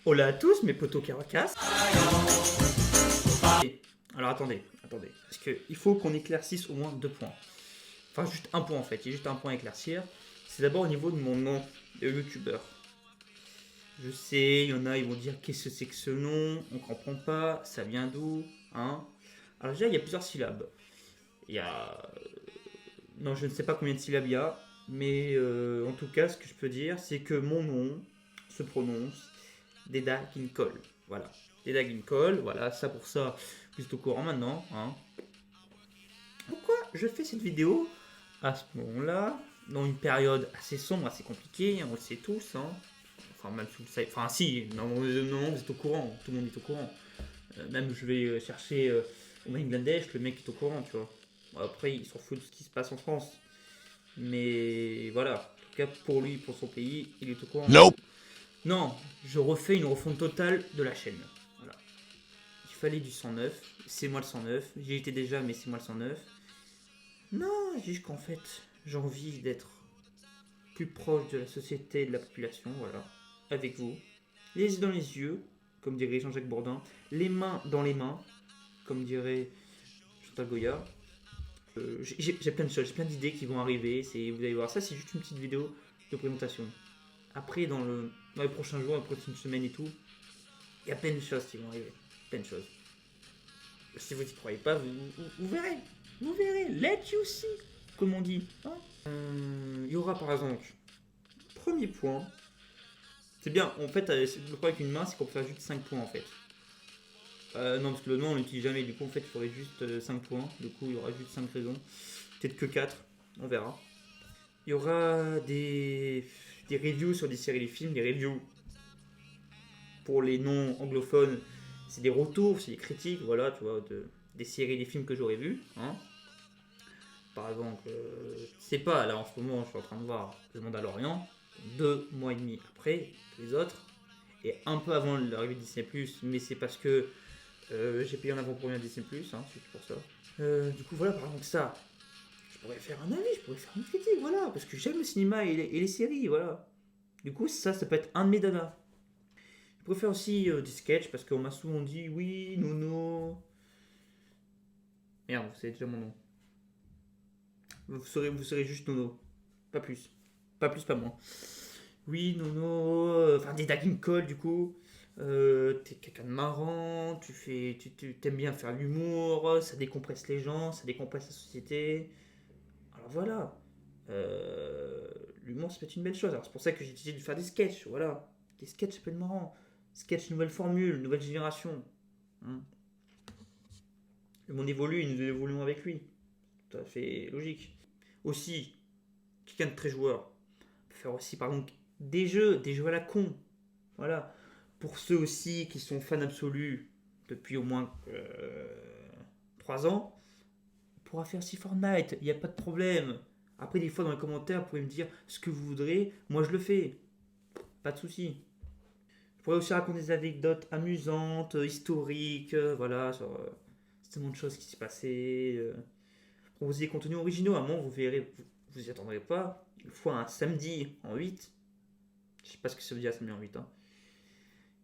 Hola à tous, mes potos Caracas. Alors attendez. Parce qu'il faut qu'on éclaircisse au moins 2 points. Enfin, juste un point en fait. Il y a juste un point à éclaircir. C'est d'abord au niveau de mon nom de youtubeur. Je sais, il y en a, ils vont dire qu'est-ce que c'est que ce nom, on comprend pas, ça vient d'où, hein. Alors déjà, il y a plusieurs syllabes. Il y a... Non, je ne sais pas combien de syllabes il y a, mais en tout cas, ce que je peux dire, c'est que mon nom se prononce Deda Ginkol. Voilà. Deda Ginkol, voilà, ça pour ça, vous êtes au courant maintenant, hein. Pourquoi je fais cette vidéo à ce moment-là, dans une période assez sombre, assez compliquée, hein, on le sait tous, hein. Enfin, même si vous le savez, enfin si, non, vous êtes au courant, tout le monde est au courant. Même je vais chercher au Bangladesh, le mec est au courant, tu vois. Bon, après, il s'en fout de ce qui se passe en France. Mais voilà, en tout cas pour lui, pour son pays, il est au courant. Nope. Non, je refais une refonte totale de la chaîne. Voilà. Il fallait du 109, c'est moi le 109. J'y étais déjà, mais c'est moi le 109. Non, juste qu'en fait, j'ai envie d'être plus proche de la société et de la population, voilà, avec vous. Les yeux dans les yeux, comme dirait Jean-Jacques Bourdin. Les mains dans les mains, comme dirait Chantal Goya. J'ai plein de choses, j'ai plein d'idées qui vont arriver. Vous allez voir, ça c'est juste une petite vidéo de présentation. Après, dans les prochains jours, les prochaines semaines et tout, il y a plein de choses qui vont arriver. Plein de choses. Si vous n'y croyez pas, vous verrez. Vous verrez. Let you see, comme on dit. Hein. Il y aura par exemple, premier point. C'est bien, en fait, le problème avec une main, c'est qu'on peut faire juste 5 points en fait. Non, parce que le nom on l'utilise jamais, du coup en fait il faudrait juste 5 points. Du coup il y aura juste 5 raisons. Peut-être que 4, on verra. Il y aura des reviews sur des séries et des films, des reviews pour les non anglophones, c'est des retours, c'est des critiques, voilà, tu vois, des séries et des films que j'aurais vus. Hein. Par exemple, c'est pas, là en ce moment je suis en train de voir Le Mandalorian, 2 mois et demi après les autres, et un peu avant l'arrivée de Disney+, mais c'est parce que j'ai payé en avant-première Disney+, hein, c'est pour ça. Du coup voilà, par exemple ça, je pourrais faire un avis, je pourrais faire une critique, voilà, parce que j'aime le cinéma et les séries, voilà. Du coup ça peut être un de mes dadas. Je préfère aussi des sketchs, parce qu'on m'a souvent dit, oui, Nono... Merde, vous savez déjà mon nom. Vous serez juste Nono, pas plus. Pas plus, pas moins. Oui, Nono, enfin des Dagging Call du coup. T'es quelqu'un de marrant, tu t'aimes bien faire l'humour, ça décompresse les gens, ça décompresse la société. Alors voilà. Euh, L'humour, ça peut être une belle chose. Alors c'est pour ça que j'ai décidé de faire des sketchs, voilà. Des sketchs, ça peut être marrant. Sketch, nouvelle formule, nouvelle génération. Hein. Le monde évolue et nous évoluons avec lui. Tout à fait logique. Aussi, quelqu'un de très joueur peut faire aussi, par exemple, des jeux à la con. Voilà. Pour ceux aussi qui sont fans absolus depuis au moins 3 ans, on pourra faire aussi Fortnite, il n'y a pas de problème. Après, des fois, dans les commentaires, vous pouvez me dire ce que vous voudrez, moi je le fais. Pas de souci. Je pourrais aussi raconter des anecdotes amusantes, historiques, voilà, sur tellement de choses qui s'est passé. Proposer des contenus originaux, à un moment, vous verrez, vous y attendrez pas. Une fois un samedi en 8, je sais pas ce que ça veut dire samedi en 8, hein.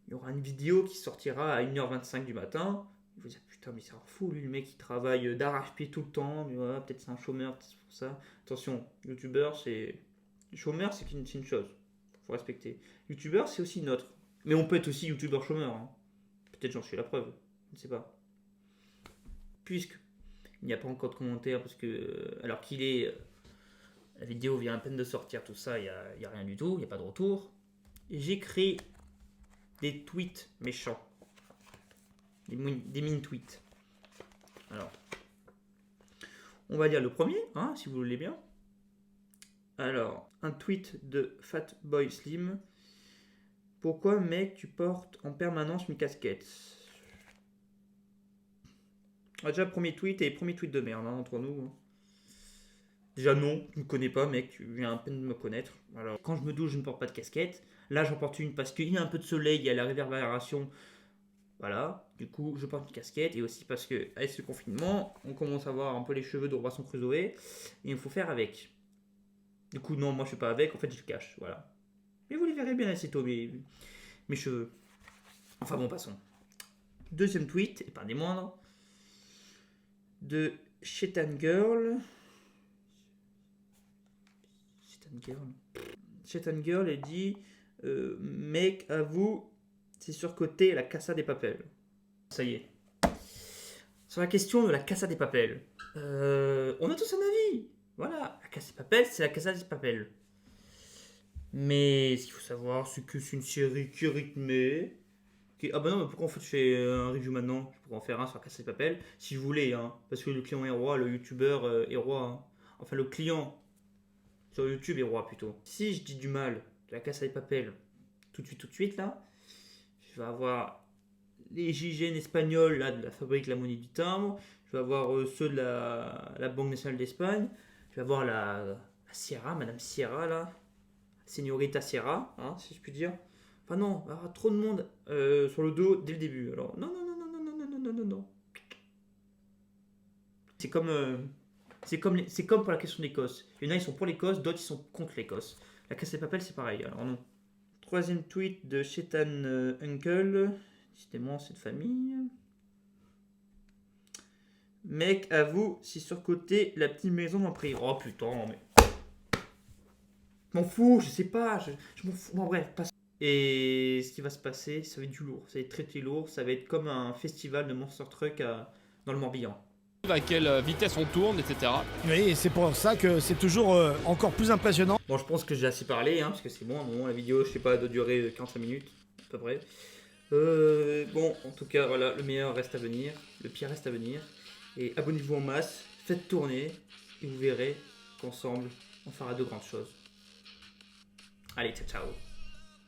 Il y aura une vidéo qui sortira à 1h25 du matin. Il vous dire putain mais c'est un fou lui le mec il travaille d'arrache-pied tout le temps, mais voilà, peut-être c'est un chômeur, peut-être c'est pour ça. Attention, youtubeur c'est... Chômeur c'est une chose, faut respecter. Youtubeur c'est aussi une autre. Mais on peut être aussi youtubeur chômeur, hein. Peut-être j'en suis la preuve, je ne sais pas. Puisque il n'y a pas encore de commentaires parce que alors qu'il est... la vidéo vient à peine de sortir, tout ça, il y a rien du tout, il n'y a pas de retour. Et j'ai créé des tweets méchants. Des mini-tweets. Alors, on va dire le premier, hein, si vous voulez bien. Alors, un tweet de Fatboy Slim. Pourquoi, mec, tu portes en permanence une casquette? Déjà, premier tweet et premier tweet de merde, hein, entre nous. Déjà, non, tu me connais pas, mec, tu viens à peine de me connaître. Alors, quand je me douche, je ne porte pas de casquette. Là, j'en porte une parce qu'il y a un peu de soleil, il y a la réverbération. Voilà, du coup, je porte une casquette et aussi parce que, avec ce confinement, on commence à voir un peu les cheveux de Robinson Crusoe et il faut faire avec. Du coup, non, moi je suis pas avec, en fait, je le cache, voilà. Mais vous les verrez bien assez tôt, mes cheveux. Enfin bon, passons. Deuxième tweet, et pas des moindres, de Shetan Girl. Shetan Girl, elle dit mec, avoue, c'est surcoté la Casa de Papel. Ça y est. Sur la question de la Casa de Papel, on a tous un avis. Voilà, la Casa de Papel, c'est la Casa de Papel. Mais ce qu'il faut savoir, c'est que c'est une série qui est rythmée. Ah bah non, mais pourquoi en fait je fais un review maintenant? Je pourrais en faire un sur la Casa de Papel, si je voulais, hein. Parce que le client est roi, le youtubeur est roi. Hein. Enfin, le client sur YouTube est roi plutôt. Si je dis du mal de la Casa de Papel, tout de suite là, je vais avoir les GIGN espagnols là, de la Fabrique de la Monnaie du Timbre, je vais avoir ceux de la Banque Nationale d'Espagne, je vais avoir la Sierra, Madame Sierra là, Señorita Sierra, hein, si je puis dire. Enfin non, il y aura trop de monde sur le dos dès le début. Alors non, non, non, non, non, non, non, non, non, non. C'est comme, c'est comme pour la question d'Écosse. Il y en a, ils sont pour l'Écosse, d'autres, ils sont contre l'Écosse. La Casa de Papel, c'est pareil. Alors non. Troisième tweet de Shetan Uncle. Décidément, c'est de famille. Mec, avoue, si surcoté la petite maison en prix. Oh putain, mais. Je m'en fous, je sais pas. Je m'en fous. Bon, bref, passe. Et ce qui va se passer, ça va être du lourd. Ça va être très très lourd. Ça va être comme un festival de Monster Truck dans le Morbihan. À quelle vitesse on tourne, etc. Oui, et c'est pour ça que c'est toujours encore plus impressionnant. Bon, je pense que j'ai assez parlé, hein, parce que c'est bon, à un moment, la vidéo, je sais pas, elle doit durer 45 minutes, à peu près. Bon, en tout cas, voilà, le meilleur reste à venir, le pire reste à venir. Et abonnez-vous en masse, faites tourner, et vous verrez qu'ensemble, on fera de grandes choses. Allez, ciao, ciao.